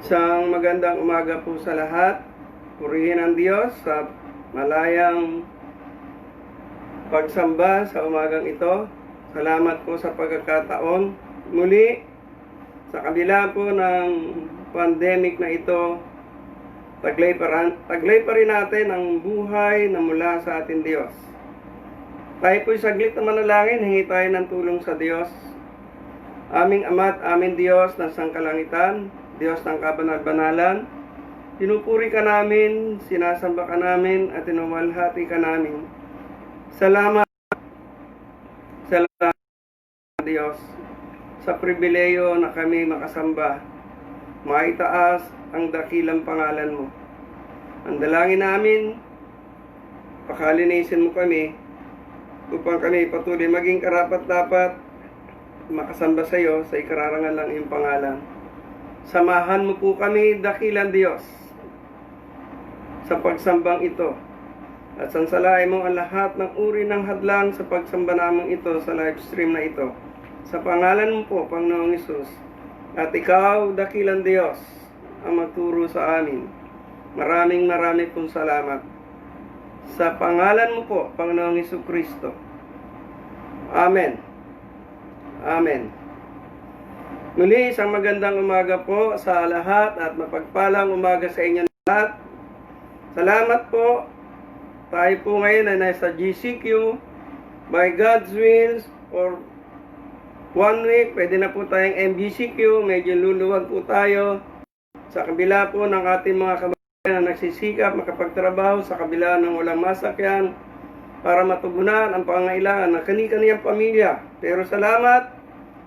Isang magandang umaga po sa lahat. Purihin ang Diyos sa malayang pagsamba sa umagang ito. Salamat po sa pagkakataon. Muli, sa kabila po ng pandemic na ito, taglay pa rin natin ang buhay na mula sa ating Diyos. Tayo po'y saglit na manalangin, hingi tayo ng tulong sa Diyos. Aming Ama at aming Diyos ng sangkalangitan, Diyos ng kabanal-banalan, pinupuri ka namin, sinasamba ka namin, at tinuwalhati ka namin. Salamat Diyos sa pribileyo na kami makasamba. Maitaas ang dakilang pangalan mo. Ang dalangin namin, pakalinisin mo kami upang kami patuloy maging karapat-dapat makasamba sa iyo sa ikararangal ng iyong pangalan. Samahan mo po kami, dakilang Diyos, sa pagsambang ito. At sansalain mo ang lahat ng uri ng hadlang sa pagsamba namang ito sa live stream na ito. Sa pangalan mo po, Panginoong Hesus. At ikaw, dakilang Diyos, ang magturo sa amin. Maraming pong salamat. Sa pangalan mo po, Panginoong Hesukristo. Amen. Amen. Muli, isang magandang umaga po sa lahat at mapagpalang umaga sa inyo lahat. Salamat po. Tayo po ngayon ay nasa GCQ. By God's will, for 1 week, pwede na po tayong MGCQ. Medyo luluwag po tayo sa kabila po ng ating mga kababayan na nagsisikap makapagtrabaho sa kabila ng walang masakyan para matugunan ang pangangailangan ng kani-kaniyang pamilya. Pero salamat,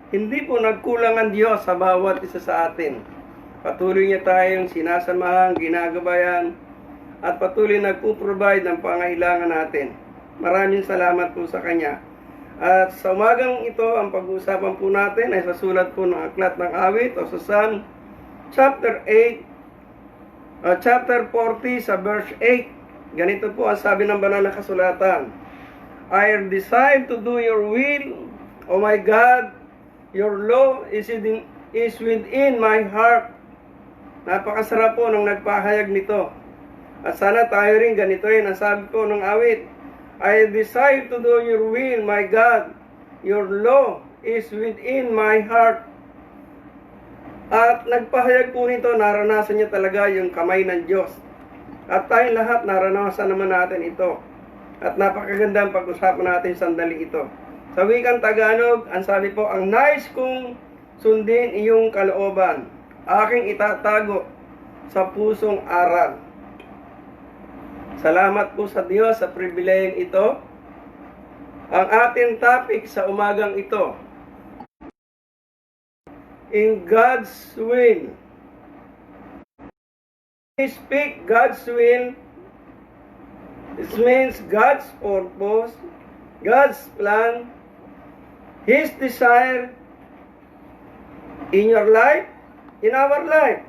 hindi po nagkulang ang Diyos sa bawat isa sa atin. Patuloy niya tayong sinasamahan, ginagabayan, at patuloy nagpo-provide ng pangangailangan natin. Maraming salamat po sa Kanya. At sa umagang ito, ang pag-uusapan po natin ay sa sulat po ng Aklat ng Awit o sa Psalm chapter 40 sa verse 8. Ganito po ang sabi ng banal na kasulatan. I desire to do your will, O my God. Your law is within my heart. Napakasarap po nung nagpahayag nito. At sana tayo rin ganito rin ang sabi po ng awit. I desire to do your will, my God. Your law is within my heart. At nagpahayag po nito, naranasan niya talaga yung kamay ng Diyos. At tayong lahat naranasan naman natin ito. At napakagandang pag-usapan natin sandali ito. Sa wikang Tagalog, ang sabi po, ang nais kong sundin iyong kalooban, aking itatago sa pusong aral. Salamat po sa Diyos sa pribileheng ito. Ang ating topic sa umagang ito, in God's will. We speak God's will. It means God's purpose, God's plan, His desire in your life, in our life.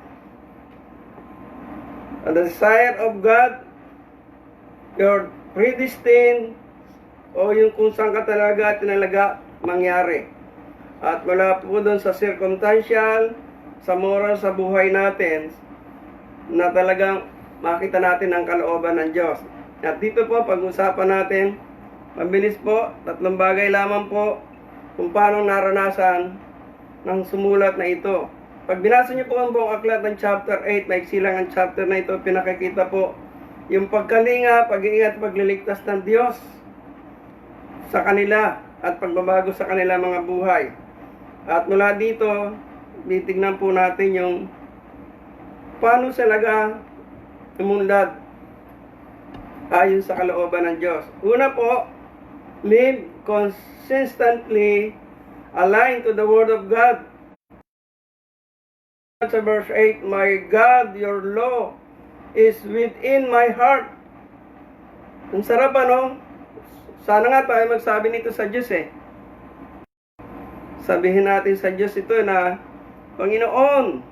And the desire of God, your predestined, o yung kung saan ka talaga mangyari. At wala po doon sa circumstantial, sa moral sa buhay natin, na talagang makita natin ang kalooban ng Diyos. At dito po, pag-usapan natin, mabilis po, 3 bagay lamang po, kung paano naranasan ng sumulat na ito. Pag binasa niyo po ang buong aklat ng chapter 8, maiksi lang ang chapter na ito, pinakikita po yung pagkalinga, pag-iingat, pagliligtas ng Diyos sa kanila at pagbabago sa kanila mga buhay. At mula dito, titignan po natin yung paano talaga umunlad ayon sa kalooban ng Diyos. Una po, live consistently aligned to the Word of God. Sa verse 8, my God, your law is within my heart. Ang sarap ano? Sana nga tayo magsabi nito sa Diyos Sabihin natin sa Diyos ito na, Panginoon,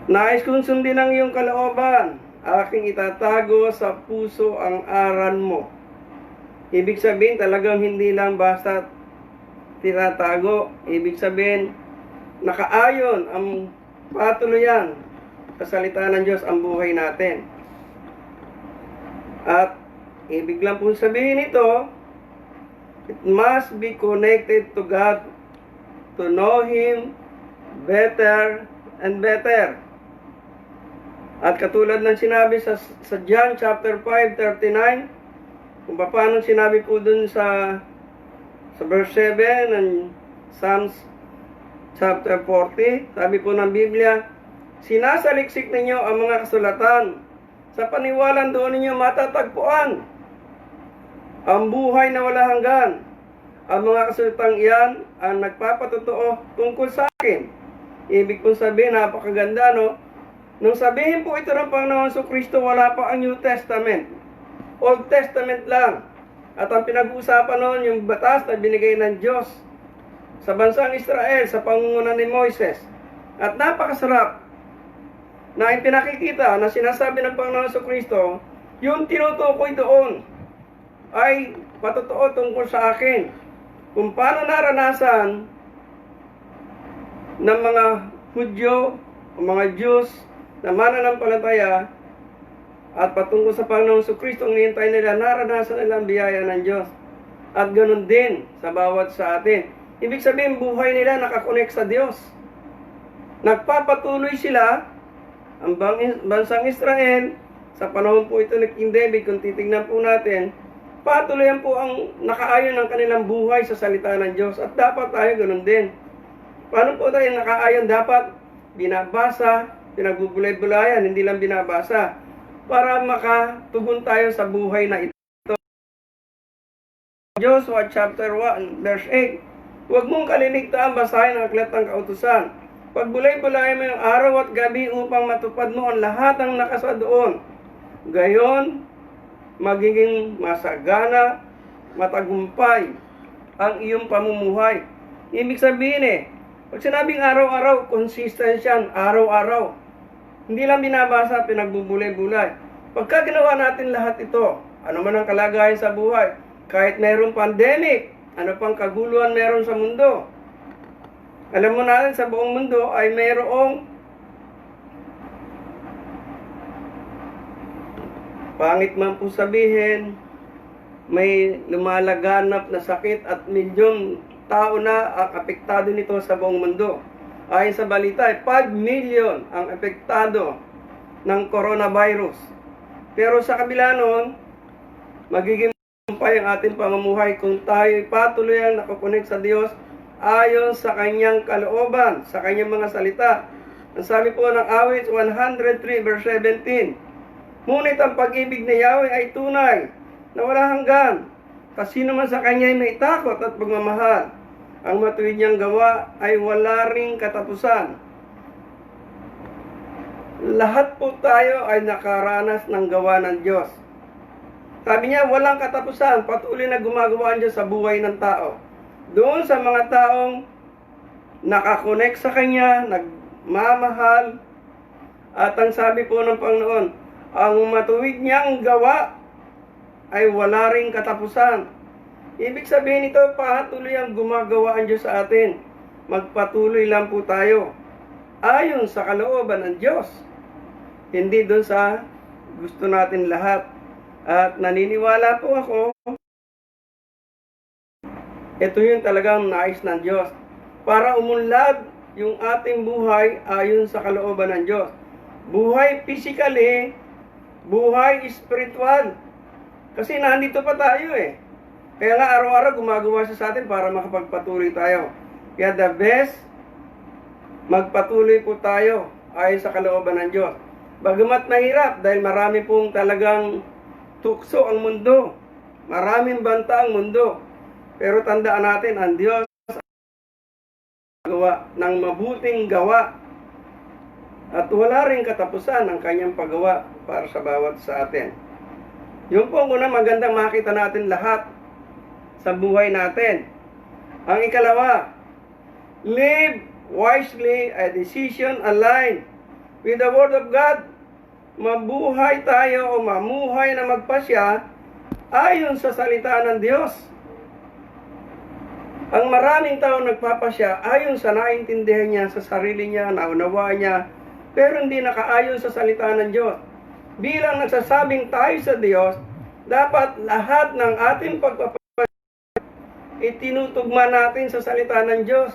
nais kong sundin ang iyong kalooban. Aking itatago sa puso ang aral mo. Ibig sabihin talagang hindi lang basta tinatago. Ibig sabihin, nakaayon ang patuluyan sa salita ng Diyos ang buhay natin. At ibig lang po sabihin ito, it must be connected to God to know Him better and better. At katulad ng sinabi sa John chapter 5:39, kung paano sinabi po dun sa verse 7 ng Psalms chapter 40, sabi po ng Biblia, sinasaliksik ninyo ang mga kasulatan, sa paniwalaan doon ninyo matatagpuan ang buhay na wala hanggan. Ang mga kasulatan iyan ang nagpapatotoo tungkol sa akin. Ibig kong sabihin, napakaganda, no? Nung sabihin po ito ng Panginoon Kristo, wala pa ang New Testament. Old Testament lang. At ang pinag-uusapan noon, yung batas na binigay ng Diyos sa bansang Israel, sa pangunguna ni Moises. At napakasarap na ipinakikita na sinasabi ng Panginoon Kristo, yung tinutukoy doon ay patotoo tungkol sa akin. Kung paano naranasan ng mga Hudyo o mga Diyos na mananampalataya at patungkol sa Panginoon Kristo, ang nihintay nila, naranasan nila ang biyaya ng Diyos. At ganun din sa bawat sa atin. Ibig sabihin, buhay nila nakakonek sa Diyos. Nagpapatuloy sila, ang bansang Israel, sa panahon po ito ng King David, kung titignan po natin, patuloyan po ang nakaayon ng kanilang buhay sa salita ng Diyos. At dapat tayo ganun din. Paano po tayo nakaayon? Dapat binabasa, pinagbubulay-bulayan, hindi lang binabasa, para makatugon tayo sa buhay na ito. Joshua chapter 1 verse 8, huwag mong kaliligtaan basahin ang aklat ng kautusan. Pagbulay-bulayan mo yung araw at gabi upang matupad mo ang lahat ng nakasa doon. Gayon, magiging masagana, matagumpay ang iyong pamumuhay. Ibig sabihin pag sinabing araw-araw, consistent yan, araw-araw. Hindi lang binabasa, pinagbubulay-bulay. Pagka ginawa natin lahat ito, ano man ang kalagayan sa buhay, kahit mayroong pandemic, ano pang kaguluhan meron sa mundo. Alam mo natin sa buong mundo ay mayroong pangit man po sabihin, may lumalaganap na sakit at milyong tao na ang apektado nito sa buong mundo. Ayon sa balita, 5 million ang apektado ng coronavirus. Pero sa kabila nun, magiging pa ang ating pamumuhay kung tayo patuloy ang nakakonek sa Diyos ayon sa kanyang kalooban, sa kanyang mga salita. Ang sabi po ng Awit 103 verse 17, ngunit ang pag-ibig ni Yahweh ay tunay na wala hanggan, kasi naman sa kanya ay may takot at pagmamahal. Ang matuwid niyang gawa ay wala ring katapusan. Lahat po tayo ay nakaranas ng gawa ng Diyos. Sabi niya, walang katapusan, patuloy na gumagawa niya sa buhay ng tao. Doon sa mga taong nakakonek sa Kanya, nagmamahal, at ang sabi po ng Panginoon, ang matuwid niyang gawa ay wala ring katapusan. Ibig sabihin ito, patuloy ang gumagawa ang Diyos sa atin. Magpatuloy lang po tayo ayon sa kalooban ng Diyos. Hindi doon sa gusto natin lahat. At naniniwala po ako, ito yung talagang nais ng Diyos. Para umunlad yung ating buhay ayon sa kalooban ng Diyos. Buhay physically, buhay spiritual. Kasi nandito pa tayo Kaya nga araw-araw gumagawa siya sa atin para makapagpatuloy tayo. Kaya the best, magpatuloy po tayo ayon sa kalooban ng Diyos. Bagamat mahirap dahil marami pong talagang tukso ang mundo. Maraming banta ang mundo. Pero tandaan natin, ang Diyos gawa ng mabuting gawa. At wala rin katapusan ang kanyang paggawa para sa bawat sa atin. Yung po una magandang makita natin lahat sa buhay natin. Ang ikalawa, live wisely, a decision aligned with the Word of God. Mabuhay tayo o mamuhay na magpasya ayon sa salita ng Diyos. Ang maraming tao nagpapasya ayon sa naintindihan niya sa sarili niya, naunawaan niya, pero hindi nakaayon sa salita ng Diyos. Bilang nagsasabing tayo sa Diyos, dapat lahat ng ating pagpapasya itinutugma natin sa salita ng Diyos.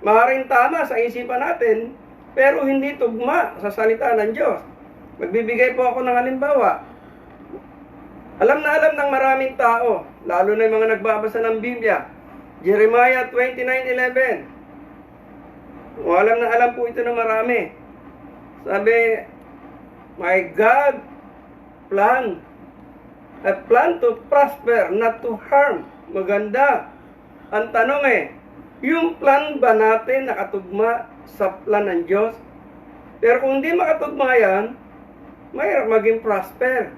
Maaaring tama sa isipan natin, pero hindi tugma sa salita ng Diyos. Magbibigay po ako ng halimbawa. Alam na alam ng maraming tao, lalo na yung mga nagbabasa ng Biblia, Jeremiah 29:11. Alam na alam po ito ng marami. Sabi, my God plan, a plan to prosper, not to harm. Maganda. Ang tanong yung plan ba natin nakatugma sa plan ng Diyos? Pero kung hindi makatugma yan, mahirap maging prosper.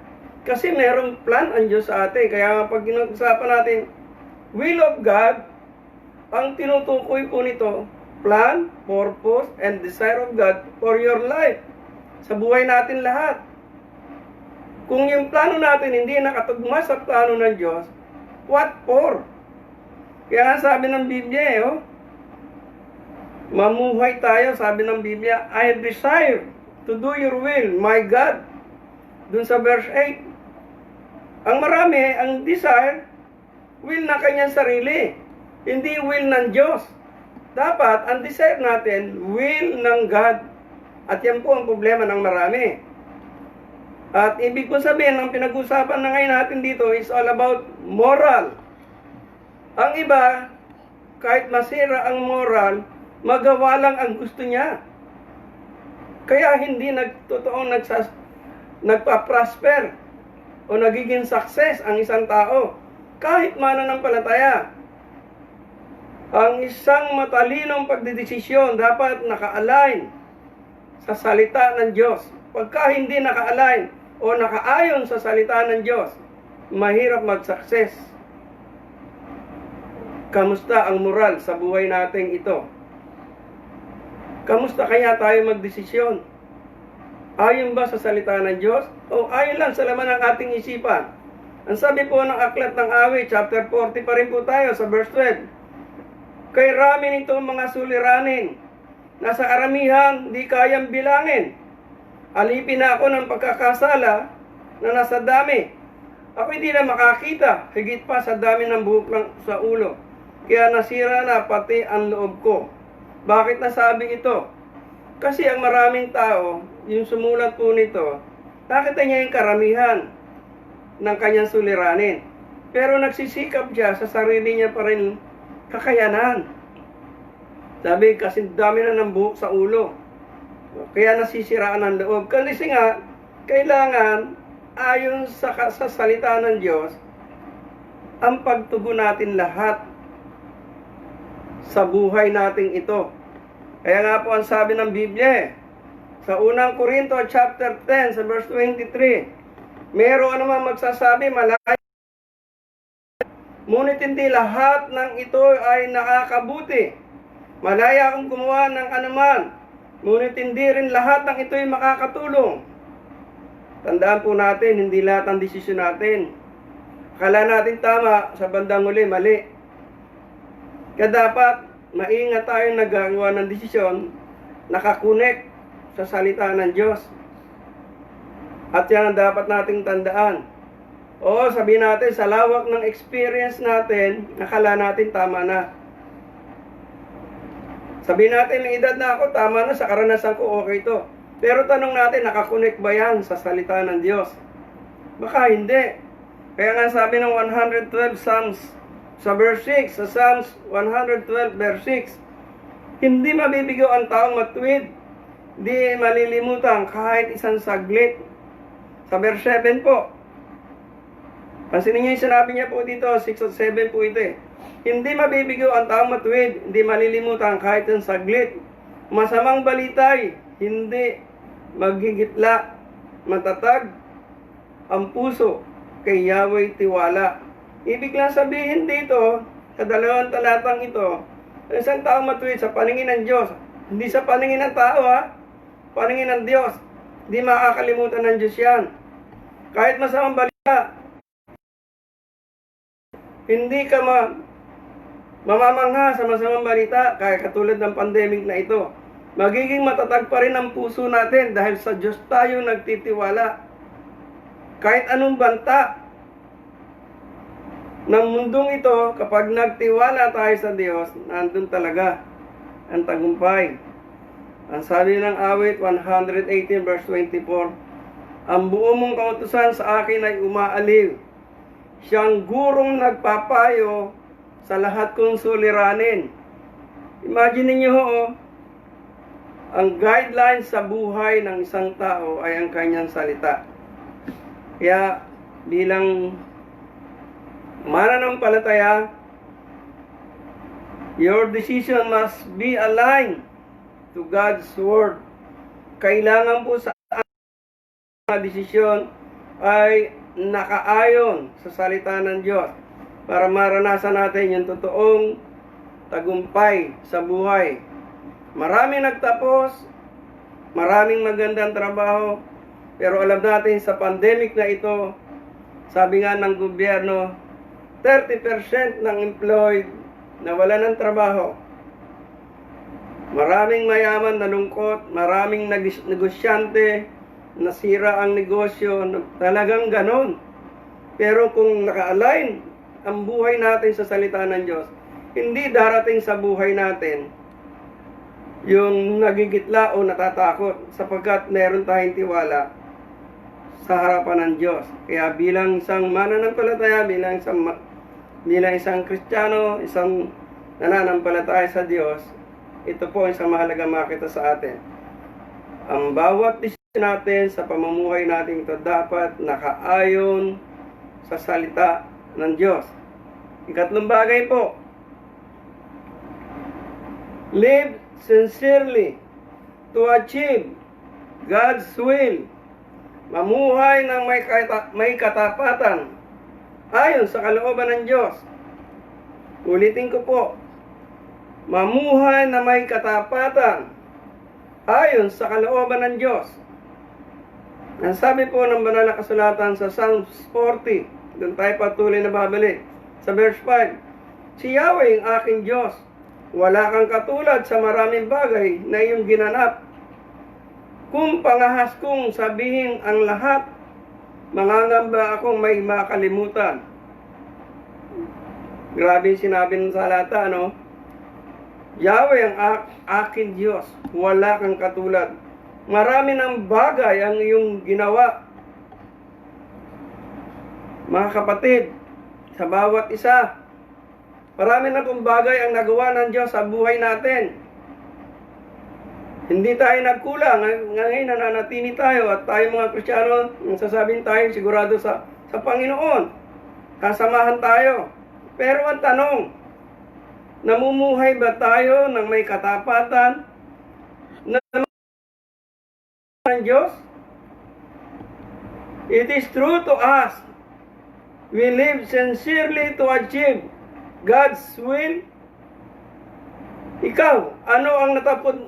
Kasi merong plan ang Diyos sa atin. Kaya pag ginag-usapan natin, will of God, ang tinutukoy po nito, plan, purpose, and desire of God for your life. Sa buhay natin lahat. Kung yung plano natin hindi nakatugma sa plano ng Diyos, what for? Kaya sabi ng Biblia, mamuhay tayo, sabi ng Biblia, I desire to do your will, my God. Dun sa verse 8. Ang marami, ang desire, will na kanyang sarili. Hindi will ng Diyos. Dapat, ang desire natin, will ng God. At yan po ang problema ng marami. At ibig ko sabihin, ang pinag-usapan na ngayon natin dito is all about moral. Ang iba, kahit masira ang moral, magawa lang ang gusto niya. Kaya hindi nagpa-prosper o nagiging success ang isang tao. Kahit mananampalataya. Ang isang matalinong pagdedesisyon dapat naka-align sa salita ng Diyos. Pagka hindi naka-align o nakaayon sa salita ng Diyos, mahirap mag-success. Kamusta ang moral sa buhay nating ito? Kamusta kaya tayo magdesisyon? Ayon ba sa salita ng Diyos? O ayon lang sa laman ng ating isipan? Ang sabi po ng Aklat ng Awit, chapter 40 pa rin po tayo sa verse 12. Kay rami nito mga suliranin, na sa karamihan di kayang bilangin. Alipin na ako ng pagkakasala na nasa dami. Ako hindi na makakita, higit pa sa dami ng buhok lang sa ulo. Kaya nasira na pati ang loob ko. Bakit nasabi ito? Kasi ang maraming tao, yung sumulat po nito, nakita niya yung karamihan ng kanyang suliranin. Pero nagsisikap siya sa sarili niya pa rin kakayanan. Sabi, kasi dami na ng buhok sa ulo. Kaya nasisiraan ang loob. Kasi nga, kailangan, ayon sa salita ng Diyos, ang pagtugon natin lahat sa buhay nating ito. Kaya nga po ang sabi ng Biblia, sa unang Korinto chapter 10, sa verse 23, meron naman magsasabi, malaya, ngunit hindi lahat ng ito ay nakakabuti. Malaya akong gumawa ng anuman, ngunit hindi rin lahat ng ito ay makakatulong. Tandaan po natin, hindi lahat ng desisyon natin. Akala natin tama, sa bandang huli, mali. Kaya dapat, maingat tayong nagagawa ng desisyon, nakakunek sa salita ng Diyos. At yan ang dapat nating tandaan. Oo, sabihin natin, sa lawak ng experience natin, nakala natin tama na. Sabihin natin, may edad na ako, tama na, sa karanasan ko, okay to. Pero tanong natin, nakakunek ba yan sa salita ng Diyos? Baka hindi. Kaya nga sabi ng 112 Psalms, sa verse 6, sa Psalms 112 verse 6, hindi mabibigyo ang taong matuwid, di malilimutan kahit isang saglit. Sa verse 7 po, pansinin niyo yung sinabi niya po dito, 6 at 7 po ito Hindi mabibigyo ang taong matuwid, hindi malilimutan kahit isang saglit. Masamang balitay, hindi maghigitla, matatag ang puso, kay Yahweh tiwala. Ibig lang sabihin dito, sa dalawang talatang ito, isang taong matuwid sa paningin ng Diyos, hindi sa paningin ng tao paningin ng Diyos, hindi makakalimutan ng Diyos yan. Kahit masamang balita, hindi ka mamamangha sa masamang balita, kaya katulad ng pandemic na ito. Magiging matatag pa rin ang puso natin dahil sa Diyos tayo nagtitiwala. Kahit anong banta ng mundong ito, kapag nagtiwala tayo sa Diyos, nandun talaga ang tagumpay. Ang sabi ng awit 118 verse 24, ang buo mong kautusan sa akin ay umaaliw. Siyang gurong nagpapayo sa lahat kong suliranin. Imagine niyo ang guidelines sa buhay ng isang tao ay ang kanyang salita. Kaya bilang mananampalataya, your decision must be aligned to God's Word. Kailangan po sa desisyon ay nakaayon sa salita ng Diyos para maranasan natin yung totoong tagumpay sa buhay. Maraming nagtapos, maraming magandang trabaho, pero alam natin sa pandemic na ito, sabi nga ng gobyerno, 30% ng employed na wala ng trabaho. Maraming mayaman nalungkot, maraming negosyante, nasira ang negosyo, talagang ganon. Pero kung naka-align ang buhay natin sa salita ng Diyos, hindi darating sa buhay natin yung nagigitla o natatakot sapagkat meron tayong tiwala sa harapan ng Diyos. Kaya bilang isang mananampalataya, bilang isang Kristiyano, isang nananampalataya sa Diyos, ito po ang isang mahalagang makita sa atin. Ang bawat desisyon natin sa pamumuhay natin ito dapat nakaayon sa salita ng Diyos. Ikatlong bagay po, live sincerely to achieve God's will. Mamuhay ng may katapatan ayon sa kalooban ng Diyos. Ulitin ko po, mamuhay na may katapatan ayon sa kalooban ng Diyos. Ang sabi po ng banal na kasulatan sa Psalms 40, doon tayo patuloy na babalik. Sa verse 5, si Yahweh ang aking Diyos, wala kang katulad sa maraming bagay na iyong ginanap. Kung pangahas kong sabihin ang lahat, mangangamba akong may makalimutan. Grabe sinabi ng salata, no? Yahweh ang aking Diyos, wala kang katulad. Marami ng bagay ang iyong ginawa. Mga kapatid, sa bawat isa, marami na pong bagay ang nagawa ng Diyos sa buhay natin. Hindi tayo nagkulang. Ngayon nananatili tayo at tayo mga Kristiyano, sasabing tayo sigurado sa Panginoon. Kasamahan tayo. Pero ang tanong, namumuhay ba tayo ng may katapatan na ng Diyos? It is true to us. We live sincerely to achieve God's will. Ikaw, ano ang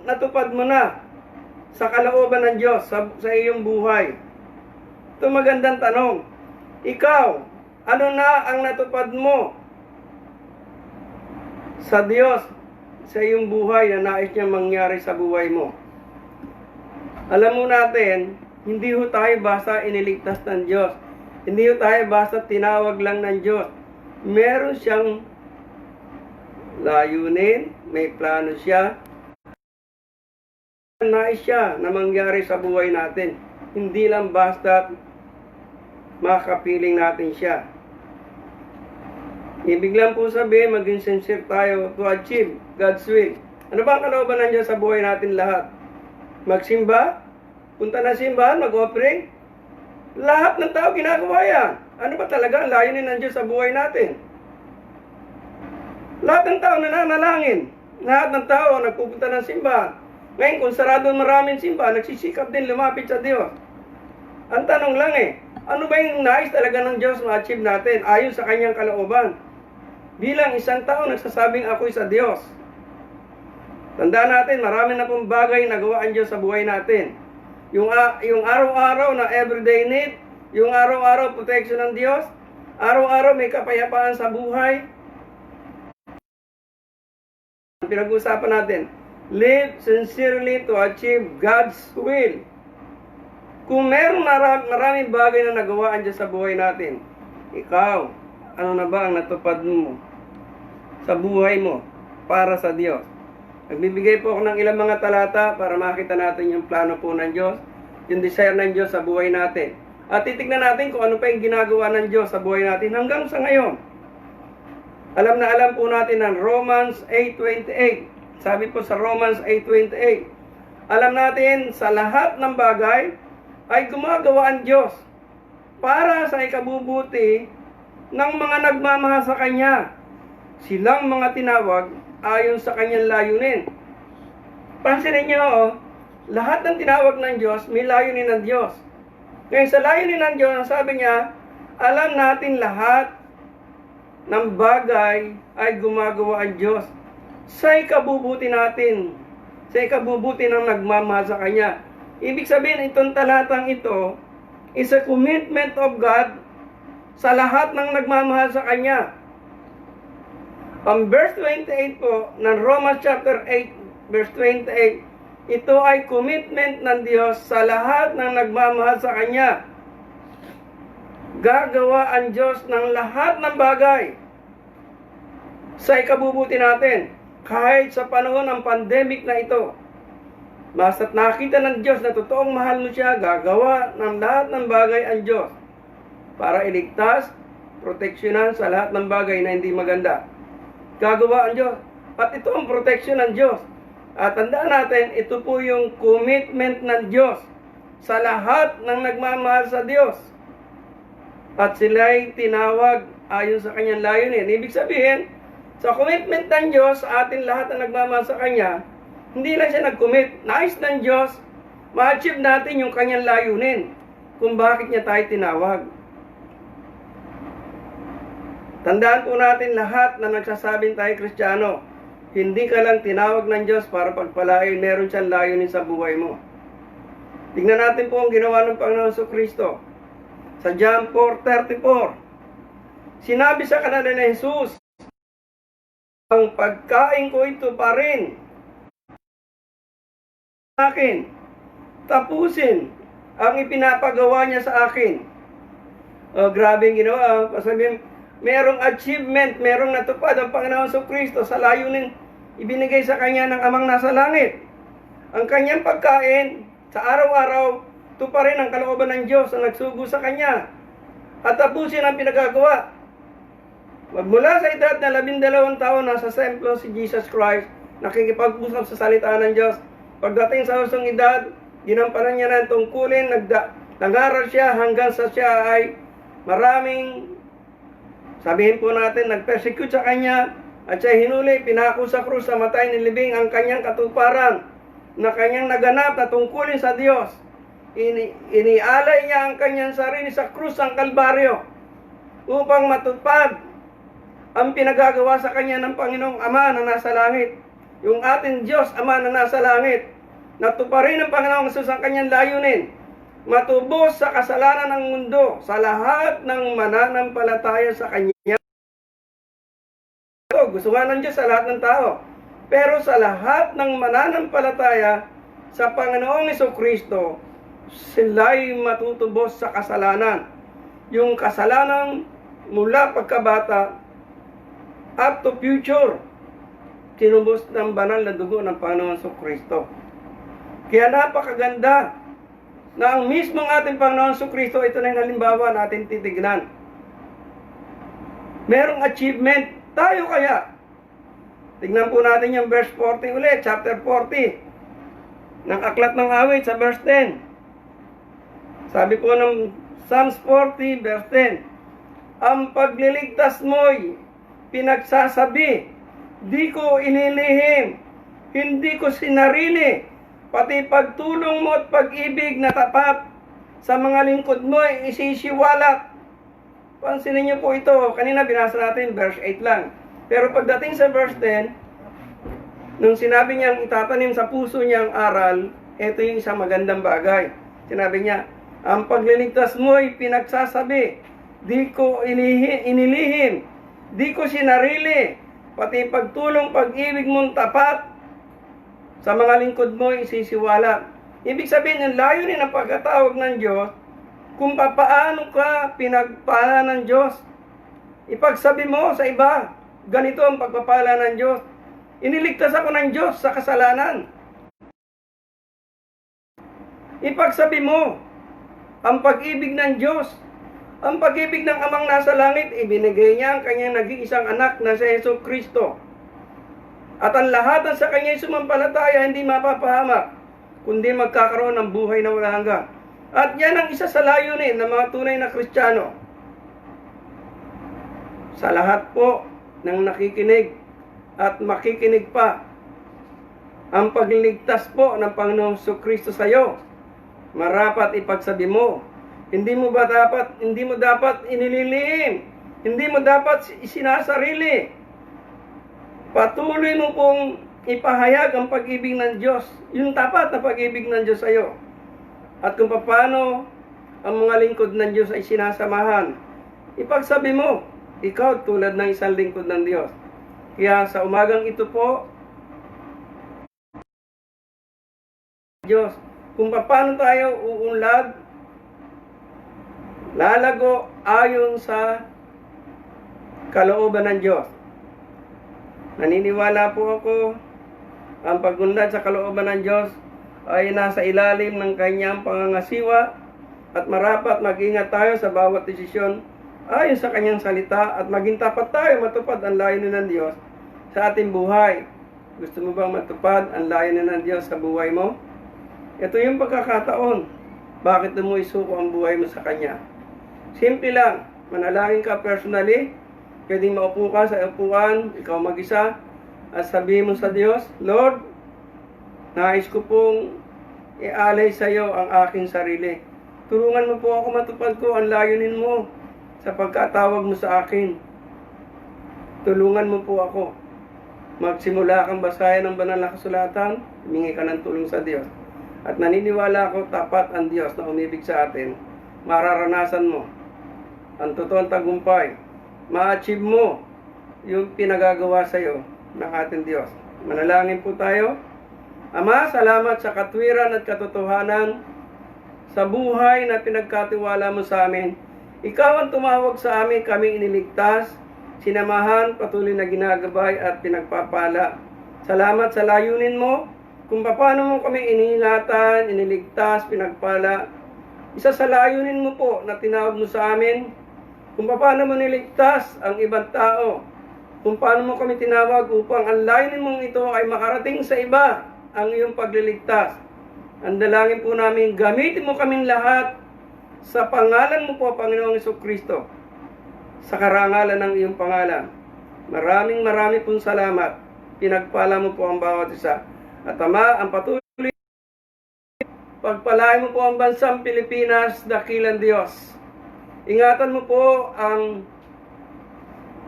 natupad mo na sa kalooban ng Diyos sa iyong buhay? Ito magandang tanong. Ikaw, ano na ang natupad mo sa Diyos sa iyong buhay na nais niya mangyari sa buhay mo? Alam mo natin, hindi ho tayo basta iniligtas ng Diyos. Hindi ho tayo basta tinawag lang ng Diyos. Meron siyang layunin, may plano siya. Nais siya na mangyari sa buhay natin. Hindi lang basta makapiling natin siya. Ibig lang po sabihin, maging sincere tayo to achieve God's will. Ano ba ang kalooban ng Diyos sa buhay natin lahat? Magsimba? Punta na simbahan, mag-offering? Lahat ng tao ginagawa yan. Ano ba talaga ang layunin ng Diyos sa buhay natin? Lahat ng tao nananalangin. Lahat ng tao nagpupunta ng simbahan. Ngayon, kung sarado maraming simbahan, nagsisikap din lumapit sa Diyos. Ang tanong lang ano ba yung nais talaga ng Diyos ma-achieve natin ayon sa kanyang kalooban? Bilang isang tao, nagsasabing ako'y sa Diyos. Tandaan natin, marami na pong bagay na gawa ang Diyos sa buhay natin. Yung araw-araw na everyday need, yung araw-araw protection ng Diyos, araw-araw may kapayapaan sa buhay, Pinag-uusapan natin, live sincerely to achieve God's will. Kung meron maraming bagay na nagawaan dyan sa buhay natin, ikaw, ano na ba ang natupad mo sa buhay mo para sa Diyos? Nagbibigay po ako ng ilang mga talata para makita natin yung plano po ng Diyos, yung desire ng Diyos sa buhay natin. At titignan natin kung ano pa yung ginagawa ng Diyos sa buhay natin hanggang sa ngayon. Alam na alam po natin ng Romans 8:28. Sabi po sa Romans 8:28, alam natin sa lahat ng bagay ay gumagawa ang Diyos para sa ikabubuti ng mga nagmamahal sa Kanya. Silang mga tinawag ayon sa Kanyang layunin. Pansinin niyo, lahat ng tinawag ng Diyos, may layunin ng Diyos. Ngayon sa layunin ng Diyos, sabi niya, alam natin lahat ng bagay ay gumagawa ang Diyos sa ikabubuti natin, sa ikabubuti ng nagmamahal sa Kanya. Ibig sabihin, itong talatang ito is a commitment of God sa lahat ng nagmamahal sa Kanya. Ang verse 28 po ng Romans chapter 8, verse 28, ito ay commitment ng Diyos sa lahat ng nagmamahal sa Kanya. Gagawa ang Diyos ng lahat ng bagay sa ikabubuti natin. Kahit sa panahon ng pandemic na ito, basta't nakita ng Diyos na totoong mahal mo siya, gagawa ng lahat ng bagay ang Diyos para iligtas, proteksyonan sa lahat ng bagay na hindi maganda. Gagawa ang Diyos. At ito ang proteksyon ng Diyos. At tandaan natin, ito po yung commitment ng Diyos sa lahat ng nagmamahal sa Diyos. At sila'y tinawag ayon sa Kanyang layunin. Ibig sabihin, sa commitment ng Diyos sa atin lahat na nagmamahal sa Kanya, hindi lang siya nag-commit. Nais ng Diyos, ma-achieve natin yung Kanyang layunin kung bakit niya tayo tinawag. Tandaan po natin lahat na nagsasabing tayo Kristiyano, hindi ka lang tinawag ng Diyos para pagpalain, meron siyang layunin sa buhay mo. Tingnan natin po ang ginawa ng Panginoon Kristo. Sa John 4:34, sinabi sa kanila ni Jesus, ang pagkain ko ito pa rin akin. Tapusin ang ipinapagawa niya sa akin. Grabe ang ginawa. Sabihin, merong achievement, merong natupad ang Panginoon Kristo sa layunin ibinigay sa Kanya ng Amang nasa langit. Ang Kanyang pagkain sa araw-araw, ito pa rin ang kalooban ng Diyos na nagsugo sa Kanya. At tapusin ang pinagagawa. Magmula sa edad na 12 taon, nasa templo si Jesus Christ, nakikipag-usap sa salita ng Diyos. Pagdating sa usong edad, ginampanan niya ng tungkulin, nag-aral siya hanggang sa siya ay maraming, sabihin po natin, nag-persecute sa kanya, at siya hinuli, pinako sa krus, sa matay ni libing ang kanyang katuparan, na kanyang naganap na tungkulin sa Diyos. Inialay niya ang kanyang sarili sa krus ng Kalbaryo, upang matupad ang pinagagawa sa kanya ng Panginoong Ama na nasa langit. Yung ating Diyos Ama na nasa langit. Natuparin ng Panginoong Jesus ang kanyang layunin. Matubos sa kasalanan ng mundo sa lahat ng mananampalataya sa Kanya. Gusto nga ng Diyos sa lahat ng tao. Pero sa lahat ng mananampalataya sa Panginoong Kristo, sila'y matutubos sa kasalanan. Yung kasalanan mula pagkabata up to future, tinubos ng banal na dugo ng Panginoon Kristo. Kaya napakaganda na ang mismong ating Panginoon Kristo, ito na yung halimbawa natin titignan. Merong achievement tayo kaya. Tignan po natin yung verse 40 ulit, chapter 40 ng Aklat ng Awit sa verse 10. Sabi po ng Psalms 40 verse 10, ang pagliligtas mo'y pinagsasabi, di ko inilihim, hindi ko sinarili, pati pagtulong mo at pag-ibig na tapat sa mga lingkod mo ay isisiwalat. Pansinin niyo po ito, kanina binasa natin verse 8 lang. Pero pagdating sa verse 10, nung sinabi niyang itatanim sa puso niya ang aral, ito yung isang magandang bagay. Sinabi niya, ang pagliligtas mo ay pinagsasabi, di ko inilihim, di ko sinarili, pati pagtulong, pag-ibig mong tapat sa mga lingkod mo isisiwalat. Ibig sabihin, yung layunin ng pagkatawag ng Diyos, kung paano ka pinagpala ng Diyos. Ipagsabi mo sa iba, ganito ang pagpapala ng Diyos. Iniligtas ako ng Diyos sa kasalanan. Ipagsabi mo ang pag-ibig ng Diyos. Ang pag-ibig ng Amang nasa langit, ibinigay niya ang kanyang nag-iisang anak na si Hesus Kristo. At ang lahat ng sa kanya'y sumampalataya hindi mapapahamak, kundi magkakaroon ng buhay na walang hanggan. At yan ang isa sa layunin ng mga tunay na Kristiyano. Sa lahat po ng nakikinig at makikinig pa, ang pagliligtas po ng Panginoong Kristo sa iyo, marapat ipagsabi mo. Hindi mo dapat inililihim. Hindi mo dapat isinasarili. Patuloy mo pong ipahayag ang pag-ibig ng Diyos, yung tapat na pag-ibig ng Diyos sa iyo. At kung paano ang mga lingkod ng Diyos ay sinasamahan, ipagsabi mo, ikaw tulad ng isang lingkod ng Diyos. Kaya sa umagang ito po, Diyos, kung paano tayo uunlad, lalago ayon sa kalooban ng Diyos. Naniniwala po ako, ang pagunlad sa kalooban ng Diyos ay nasa ilalim ng kanyang pangangasiwa at marapat mag-ingat tayo sa bawat desisyon ayon sa kanyang salita at maging tapat tayo matupad ang layunin ng Diyos sa ating buhay. Gusto mo bang matupad ang layunin ng Diyos sa buhay mo? Ito yung pagkakataon. Bakit mo isuko ang buhay mo sa Kanya? Simple lang. Manalangin ka personally. Pwedeng maupo ka sa upuan, ikaw mag-isa, at sabihin mo sa Diyos, Lord, nais ko pong ialay sa iyo ang aking sarili. Tulungan mo po ako matupad ko ang layunin mo sa pagkatawag mo sa akin. Tulungan mo po ako. Magsimula kang basahin ng banal na kasulatan, humingi ka ng tulong sa Diyos. At naniniwala ako tapat ang Diyos na umibig sa atin. Mararanasan mo ang totoong tagumpay. Ma-achieve mo yung pinagagawa sa iyo ng ating Diyos. Manalangin po tayo. Ama, salamat sa katwiran at katotohanan sa buhay na pinagkatiwala mo sa amin. Ikaw ang tumawag sa amin, kami iniligtas, sinamahan, patuloy na ginagabay at pinagpapala. Salamat sa layunin mo, kung paano mo kami iningatan, iniligtas, pinagpala. Isa sa layunin mo po na tinawag mo sa amin, kung paano mo niligtas ang ibang tao, kung paano mo kami tinawag upang ang layunin mong ito ay makarating sa iba ang iyong pagliligtas. Ang dalangin po namin, gamitin mo kaming lahat sa pangalan mo po, Panginoong Jesucristo, sa karangalan ng iyong pangalan. Maraming pong salamat. Pinagpala mo po ang bawat isa. At Ama, ang patuloy, pagpalain mo po ang bansang Pilipinas, dakilang Diyos. Ingatan mo po ang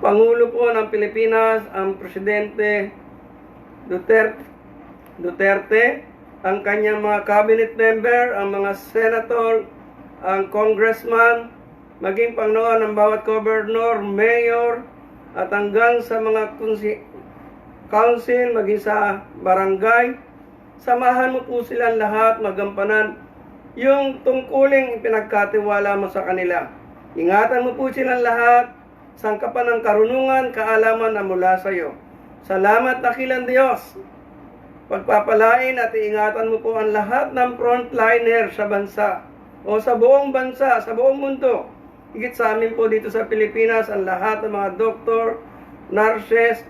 Pangulo po ng Pilipinas, ang Presidente Duterte, ang kanyang mga cabinet member, ang mga senator, ang congressman, maging Panginoon ang bawat governor, mayor, at hanggang sa mga council, maging sa barangay. Samahan mo po silang lahat, magampanan yung tungkuling pinagkatiwala mo sa kanila. Ingatan mo po silang lahat, sangkapan ng karunungan, kaalaman na mula sa iyo. Salamat, dakilang Diyos. Pagpapalain at iingatan mo po ang lahat ng frontliner sa bansa o sa buong bansa, sa buong mundo. Higit sa amin po dito sa Pilipinas, ang lahat ng mga doktor, nurses,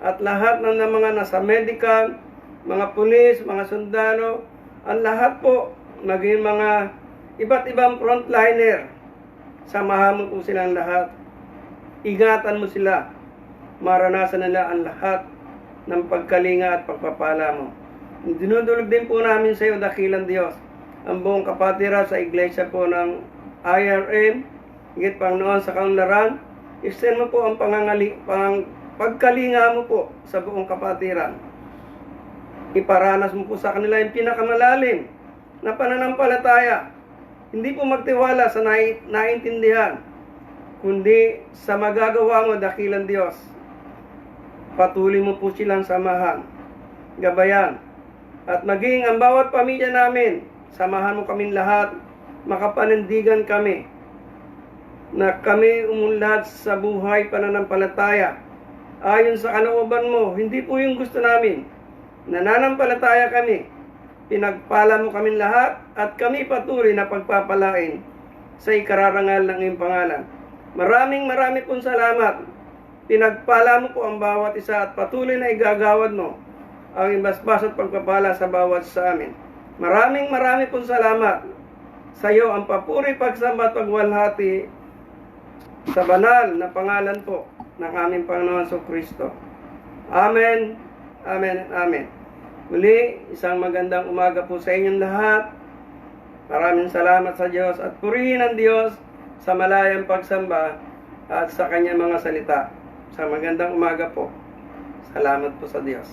at lahat ng mga nasa medical, mga pulis, mga sundalo, ang lahat po, maging mga iba't ibang frontliner. Samahan mo po silang lahat. Ingatan mo sila. Maranasan nila ang lahat ng pagkalinga at pagpapala mo. Dinudulog din po namin sa iyo, dakilang Diyos, ang buong kapatiran sa iglesia po ng IRM, higit Panginoon sa kaunlaran. Extend mo po ang pagkalinga mo po sa buong kapatiran. Iparanas mo po sa kanila yung pinakamalalim na pananampalataya. Hindi po magtiwala sa naintindihan, kundi sa magagawa mo, dakilang Diyos. Patuloy mo po silang samahan, gabayan, at maging ang bawat pamilya namin, samahan mo kaming lahat, makapanindigan kami, na kami umunlad sa buhay pananampalataya, ayon sa kalooban mo. Hindi po yung gusto namin. Nananampalataya kami, pinagpala mo kaming lahat, at kami patuloy na pagpapalain sa ikararangal ng iyong pangalan. Maraming pong salamat. Pinagpala mo po ang bawat isa at patuloy na igagawad mo ang imbasbas at pagpapala sa bawat sa amin. Maraming pong salamat. Sa iyo ang papuri, pagsamba at pagwalhati sa banal na pangalan po ng aming Panginoon Kristo. Amen, amen, amen. Muli, isang magandang umaga po sa inyong lahat. Maraming salamat sa Diyos at purihin ang Diyos sa malayang pagsamba at sa kanyang mga salita. Sa magandang umaga po. Salamat po sa Diyos.